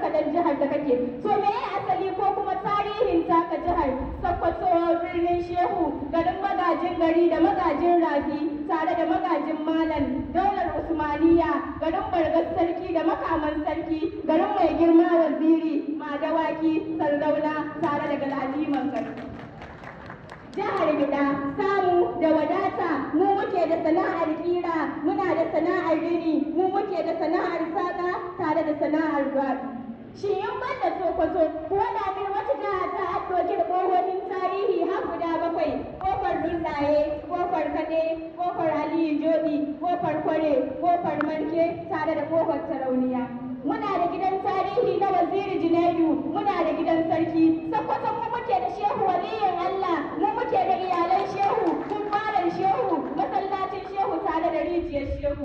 ka dan jihar da kake. To me ya asali ko kuma tarihin taka jihar? Sokoto birnin Shehu, garin magajin gari da magajin rafi tare da magajin malam, daular Usmaniya, garin bargar sarki da makaman sarki, garin mai girma waziri, madawaki, sardauna tare da galadiman gari. Jihar Gida, samu da wadata, mu muke da sana'ar kira, muna da sana'ar rini, mu muke da sana'ar saka tare da sana'ar gwabi. Shin in ban da Sokoto, wanda min wata jiha ta addoki da ƙofofin tarihi har guda 7, ƙofar Dundaye, ƙofar Kaɗe, ƙofar Aliyu Jodi, ƙofar Kware, ƙofar Marke tare da ƙofar Tarauniya. Muna da gidan tarihi na Waziri Junaidu, muna da gidan sarki. Sokoto mu muke da Shehu Waliyin Allah, mu muke da iyalan Shehu, kun Shehu, masallacin Shehu tare da rijiyar Shehu.